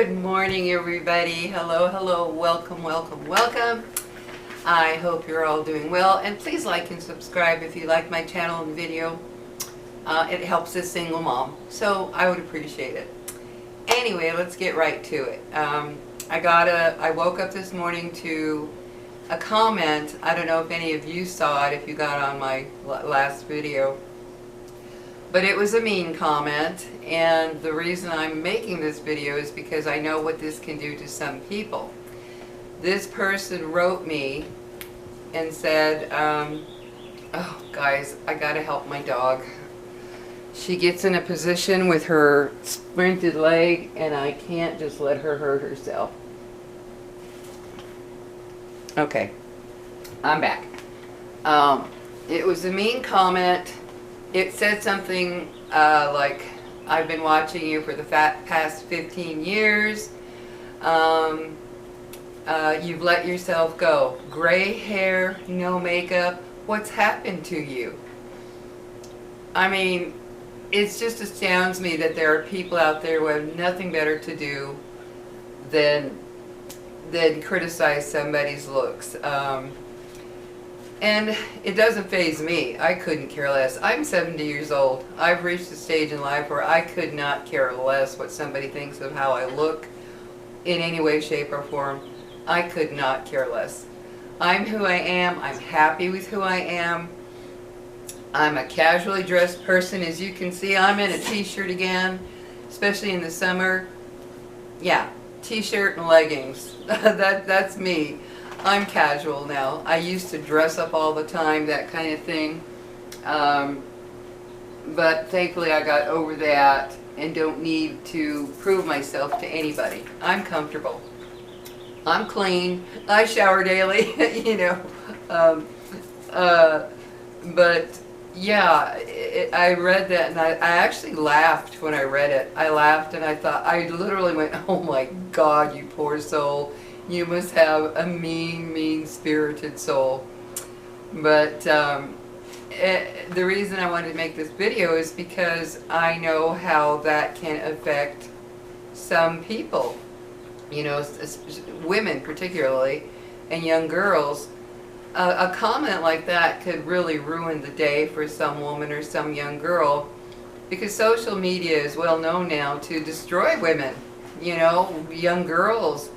Good morning, everybody. Hello, hello, welcome, welcome, welcome. I hope you're all doing well, and please like and subscribe if you like my channel and video. It helps a single mom, so I would appreciate it. Anyway, let's get right to it. I woke up this morning to a comment. I don't know if any of you saw it, if you got on my last video. But it was a mean comment, and the reason I'm making this video is because I know what this can do to some people. This person wrote me and said, oh guys, I gotta help my dog. She gets in a position with her sprinted leg and I can't just let her hurt herself. Okay, I'm back. It was a mean comment. It said something like, I've been watching you for the past 15 years. You've let yourself go. Gray hair, no makeup. What's happened to you? I mean, it just astounds me that there are people out there who have nothing better to do than criticize somebody's looks. And it doesn't faze me. I couldn't care less. I'm 70 years old. I've reached a stage in life where I could not care less what somebody thinks of how I look in any way, shape, or form. I could not care less. I'm who I am. I'm happy with who I am. I'm a casually dressed person. As you can see, I'm in a t-shirt again, especially in the summer. Yeah, t-shirt and leggings. That's me. I'm casual now. I used to dress up all the time, that kind of thing. But thankfully I got over that and don't need to prove myself to anybody. I'm comfortable. I'm clean. I shower daily, you know. But yeah, I read that and I actually laughed when I read it. I laughed and I thought, I literally went, oh my God, you poor soul. You must have a mean, mean-spirited soul. But the reason I wanted to make this video is because I know how that can affect some people. You know, women particularly, and young girls. A comment like that could really ruin the day for some woman or some young girl, because social media is well known now to destroy women. You know, young girls.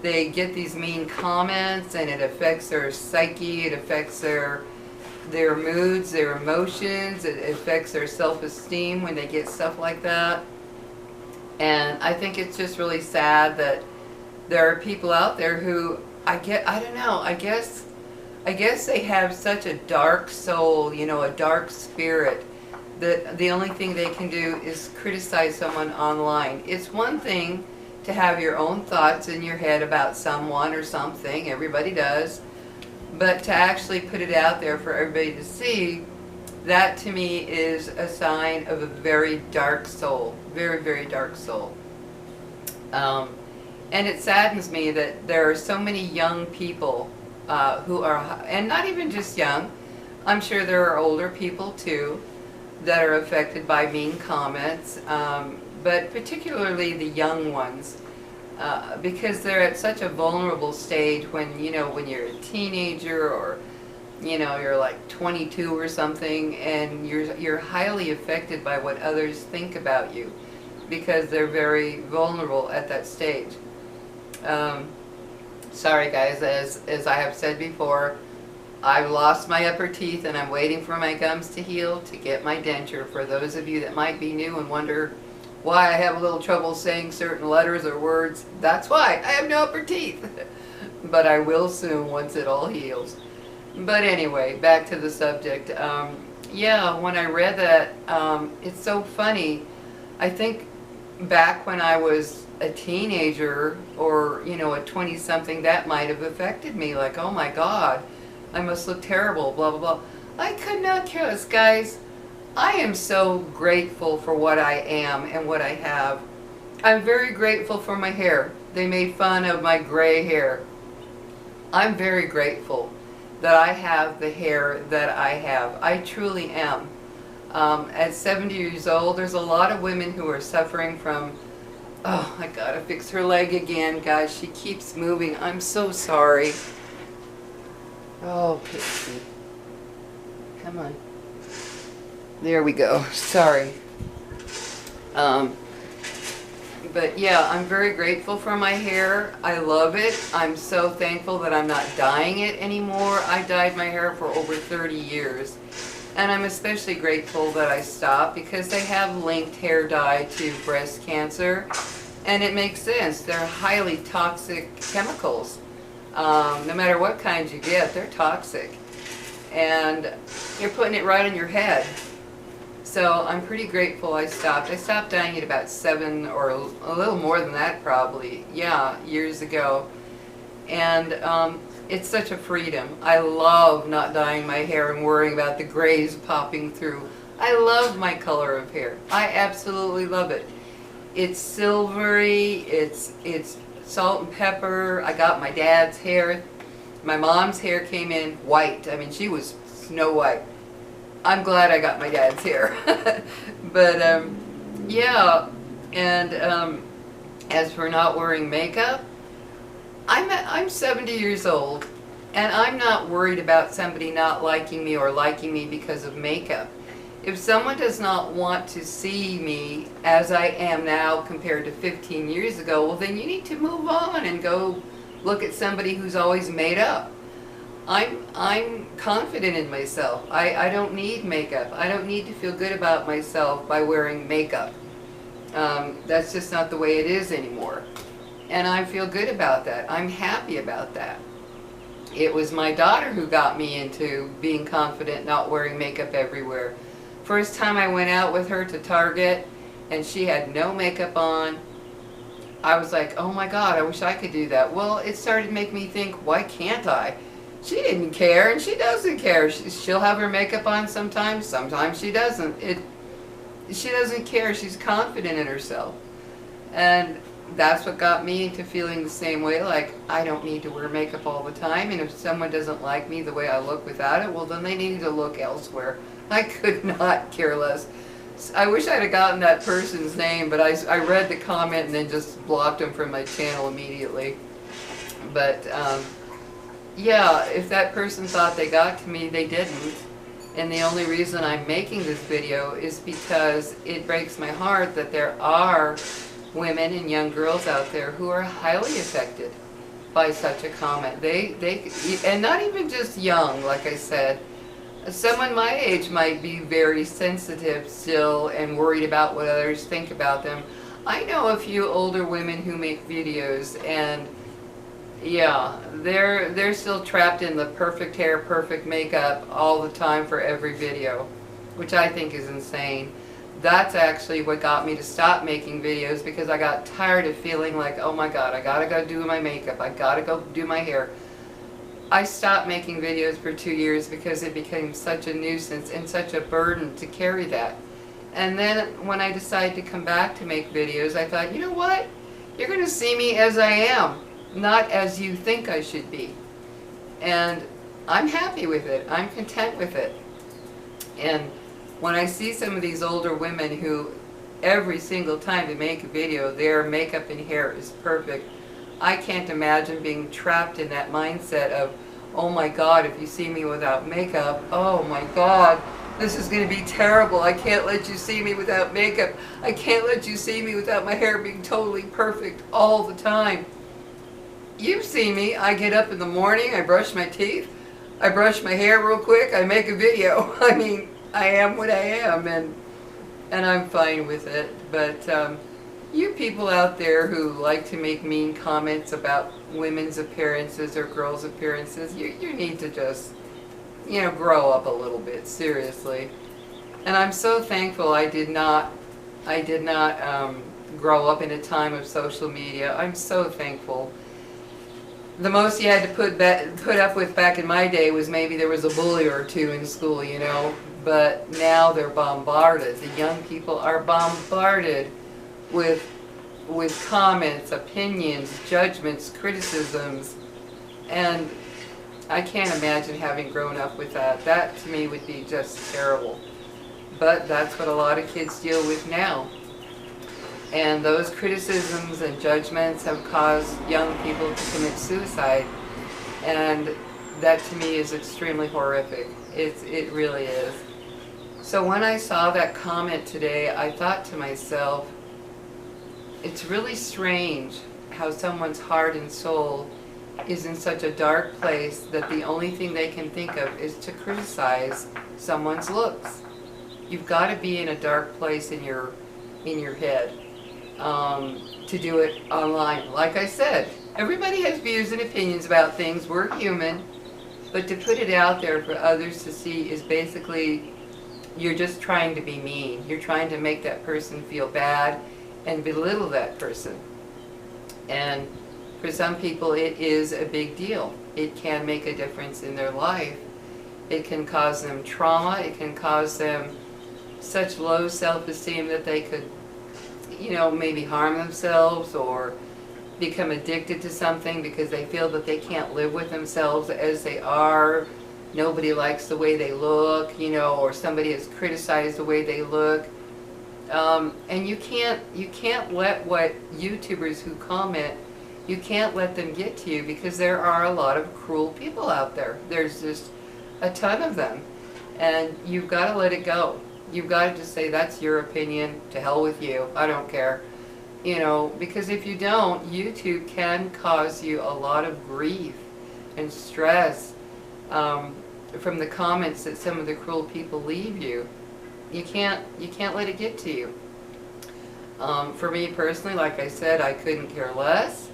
They get these mean comments and it affects their psyche, it affects their moods, their emotions, it affects their self-esteem when they get stuff like that. And I think it's just really sad that there are people out there who, I don't know, I guess they have such a dark soul, you know, a dark spirit, that the only thing they can do is criticize someone online. It's one thing to have your own thoughts in your head about someone or something, everybody does, but to actually put it out there for everybody to see, that to me is a sign of a very dark soul, very, very dark soul. And it saddens me that there are so many young people who are, and not even just young, I'm sure there are older people too that are affected by mean comments. But particularly the young ones, because they're at such a vulnerable stage when, you know, when you're a teenager or, you know, you're like 22 or something, and you're highly affected by what others think about you, because they're very vulnerable at that stage. Sorry guys, as I have said before, I've lost my upper teeth and I'm waiting for my gums to heal to get my denture. For those of you that might be new and wonder why I have a little trouble saying certain letters or words, that's why. I have no upper teeth. But I will soon once it all heals. But anyway, back to the subject. Yeah, when I read that, it's so funny. I think back when I was a teenager or, you know, a 20-something, that might have affected me. Like, oh my God, I must look terrible, blah, blah, blah. I could not care less, guys. I am so grateful for what I am and what I have. I'm very grateful for my hair. They made fun of my gray hair. I'm very grateful that I have the hair that I have. I truly am. At 70 years old, there's a lot of women who are suffering from Oh, I gotta fix her leg again, guys. She keeps moving. I'm so sorry. Oh, Pixie. Come on. There we go. Sorry. But yeah, I'm very grateful for my hair. I love it. I'm so thankful that I'm not dyeing it anymore. I dyed my hair for over 30 years. And I'm especially grateful that I stopped because they have linked hair dye to breast cancer. And it makes sense. They're highly toxic chemicals. No matter what kind you get, they're toxic. And you're putting it right on your head. So I'm pretty grateful I stopped. I stopped dyeing it about 7 or a little more than that probably, yeah, years ago. And it's such a freedom. I love not dyeing my hair and worrying about the grays popping through. I love my color of hair. I absolutely love it. It's silvery, it's salt and pepper. I got my dad's hair. My mom's hair came in white. I mean, she was snow white. I'm glad I got my dad's hair. But yeah, and as for not wearing makeup, I'm 70 years old, and I'm not worried about somebody not liking me or liking me because of makeup. If someone does not want to see me as I am now compared to 15 years ago, well then you need to move on and go look at somebody who's always made up. I'm confident in myself. I don't need makeup. I don't need to feel good about myself by wearing makeup. That's just not the way it is anymore. And I feel good about that. I'm happy about that. It was my daughter who got me into being confident, not wearing makeup everywhere. First time I went out with her to Target and she had no makeup on, I was like, oh my God, I wish I could do that. Well, it started to make me think, why can't I? She didn't care, and she doesn't care. She'll have her makeup on sometimes she doesn't. She doesn't care. She's confident in herself. And that's what got me into feeling the same way, like I don't need to wear makeup all the time, and if someone doesn't like me the way I look without it, well then they need to look elsewhere. I could not care less. I wish I'd have gotten that person's name, but I read the comment and then just blocked them from my channel immediately. But yeah, if that person thought they got to me, they didn't. And the only reason I'm making this video is because it breaks my heart that there are women and young girls out there who are highly affected by such a comment. And not even just young, like I said. Someone my age might be very sensitive still and worried about what others think about them. I know a few older women who make videos, and yeah, they're still trapped in the perfect hair, perfect makeup all the time for every video, which I think is insane. That's actually what got me to stop making videos, because I got tired of feeling like, oh my God, I gotta go do my makeup, I gotta go do my hair. I stopped making videos for 2 years because it became such a nuisance and such a burden to carry that. And then when I decided to come back to make videos, I thought, you know what? You're going to see me as I am, not as you think I should be. And I'm happy with it. I'm content with it. And when I see some of these older women who every single time they make a video, their makeup and hair is perfect, I can't imagine being trapped in that mindset of, oh my God, if you see me without makeup, oh my God, this is going to be terrible. I can't let you see me without makeup. I can't let you see me without my hair being totally perfect all the time. You see me, I get up in the morning, I brush my teeth, I brush my hair real quick, I make a video. I mean, I am what I am, and I'm fine with it. But you people out there who like to make mean comments about women's appearances or girls' appearances, you need to just, you know, grow up a little bit, seriously. And I'm so thankful I did not grow up in a time of social media. I'm so thankful. The most you had to put up with back in my day was maybe there was a bully or two in school, you know. But now they're bombarded. The young people are bombarded with comments, opinions, judgments, criticisms, and I can't imagine having grown up with that. That to me would be just terrible. But that's what a lot of kids deal with now. And those criticisms and judgments have caused young people to commit suicide. And that to me is extremely horrific. It really is. So when I saw that comment today, I thought to myself, it's really strange how someone's heart and soul is in such a dark place that the only thing they can think of is to criticize someone's looks. You've got to be in a dark place in your head to do it online. Like I said, everybody has views and opinions about things. We're human. But to put it out there for others to see is basically you're just trying to be mean. You're trying to make that person feel bad and belittle that person. And for some people it is a big deal. It can make a difference in their life. It can cause them trauma. It can cause them such low self-esteem that they could, maybe harm themselves or become addicted to something because they feel that they can't live with themselves as they are. Nobody likes the way they look, or somebody has criticized the way they look. And you can't let what YouTubers who comment, you can't let them get to you, because there are a lot of cruel people out there. There's just a ton of them. And you've got to let it go. You've got to just say, that's your opinion, to hell with you, I don't care. Because if you don't, YouTube can cause you a lot of grief and stress from the comments that some of the cruel people leave you. You can't let it get to you. For me personally, like I said, I couldn't care less.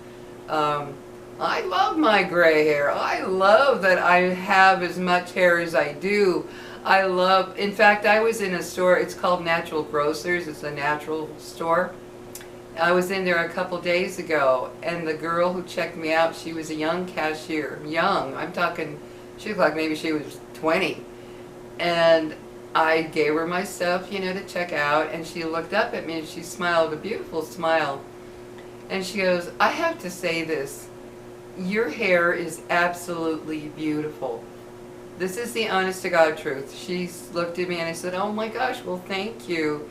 I love my gray hair. I love that I have as much hair as I do. In fact, I was in a store, it's called Natural Grocers, it's a natural store. I was in there a couple days ago, and the girl who checked me out, she was a young cashier. Young, I'm talking, she looked like maybe she was 20. And I gave her my stuff, to check out, and she looked up at me and she smiled a beautiful smile. And she goes, I have to say this, your hair is absolutely beautiful. This is the honest to God truth. She looked at me and I said, oh my gosh, well thank you.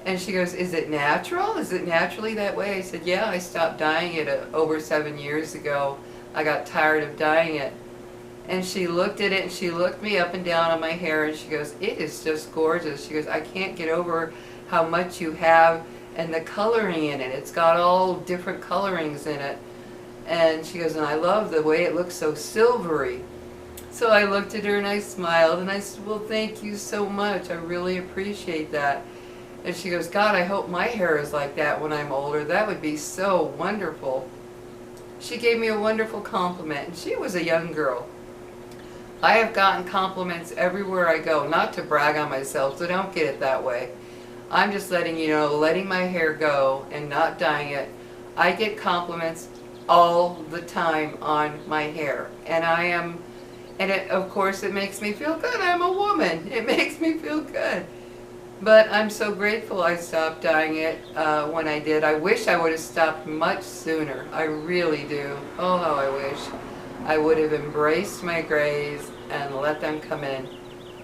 And she goes, is it natural? Is it naturally that way? I said, yeah, I stopped dyeing it over 7 years ago. I got tired of dyeing it. And she looked at it and she looked me up and down on my hair and she goes, it is just gorgeous. She goes, I can't get over how much you have and the coloring in it. It's got all different colorings in it. And she goes, and I love the way it looks so silvery. So I looked at her and I smiled and I said, well, thank you so much. I really appreciate that. And she goes, God, I hope my hair is like that when I'm older. That would be so wonderful. She gave me a wonderful compliment, and she was a young girl. I have gotten compliments everywhere I go, not to brag on myself, so don't get it that way. I'm just letting you know, letting my hair go and not dyeing it. I get compliments all the time on my hair, and of course it makes me feel good. I'm a woman. It makes me feel good. But I'm so grateful I stopped dyeing it when I did. I wish I would have stopped much sooner. I really do. Oh, how I wish. I would have embraced my grays and let them come in.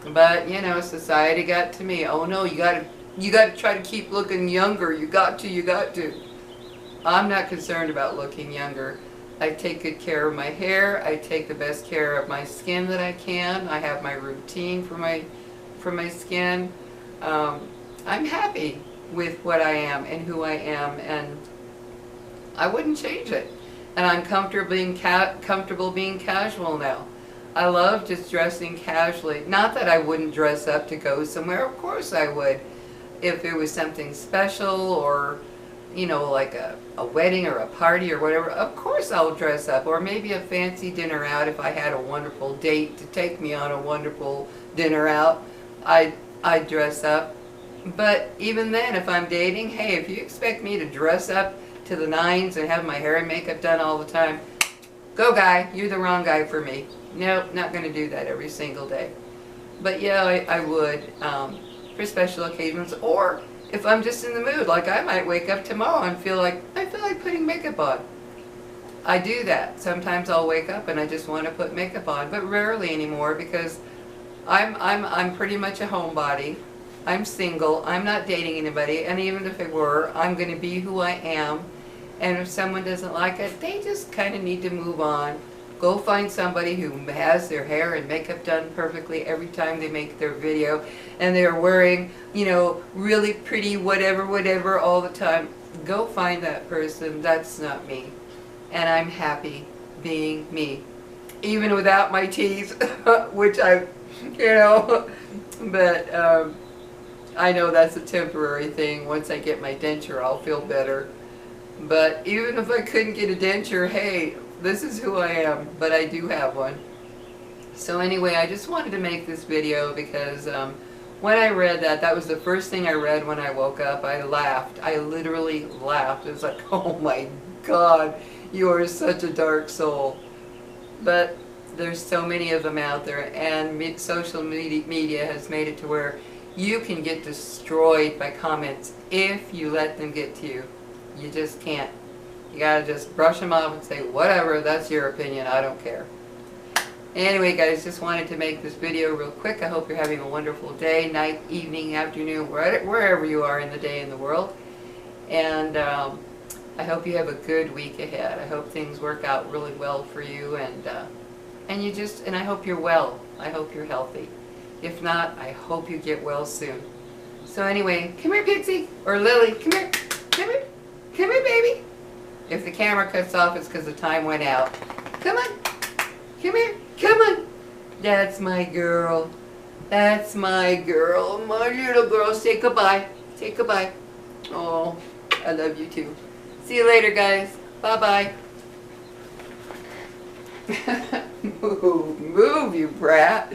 But, society got to me. Oh no, you got to try to keep looking younger. You got to. I'm not concerned about looking younger. I take good care of my hair. I take the best care of my skin that I can. I have my routine for my skin. I'm happy with what I am and who I am, and I wouldn't change it. And I'm comfortable being casual now. I love just dressing casually. Not that I wouldn't dress up to go somewhere. Of course I would. If it was something special or, like a wedding or a party or whatever, of course I'll dress up. Or maybe a fancy dinner out if I had a wonderful date to take me on a wonderful dinner out. I'd dress up. But even then, if I'm dating, hey, if you expect me to dress up to the nines and have my hair and makeup done all the time, go guy, you're the wrong guy for me. No, not going to do that every single day. But yeah, I would for special occasions, or if I'm just in the mood, like I might wake up tomorrow and feel like putting makeup on. I do that. Sometimes I'll wake up and I just want to put makeup on, but rarely anymore because I'm pretty much a homebody. I'm single. I'm not dating anybody. And even if I were, I'm going to be who I am. And if someone doesn't like it, they just kind of need to move on. Go find somebody who has their hair and makeup done perfectly every time they make their video. And they're wearing, you know, really pretty whatever all the time. Go find that person. That's not me. And I'm happy being me. Even without my teeth, which I, you know, but I know that's a temporary thing. Once I get my denture, I'll feel better. But even if I couldn't get a denture, hey, this is who I am, but I do have one. So anyway, I just wanted to make this video because when I read that, that was the first thing I read when I woke up. I laughed. I literally laughed. It was like, oh my God, you are such a dark soul. But there's so many of them out there, and social media has made it to where you can get destroyed by comments if you let them get to you. You just can't. You gotta just brush them off and say, whatever, that's your opinion, I don't care. Anyway, guys, just wanted to make this video real quick. I hope you're having a wonderful day, night, evening, afternoon, wherever you are in the day in the world. And I hope you have a good week ahead. I hope things work out really well for you, and I hope you're well. I hope you're healthy. If not, I hope you get well soon. So anyway, come here, Pixie, or Lily, come here, come here, come here, baby. If the camera cuts off, it's because the time went out. Come on, come here, come on. That's my girl. That's my girl, my little girl. Say goodbye. Say goodbye. Oh, I love you too. See you later, guys. Bye-bye. Move, you brat.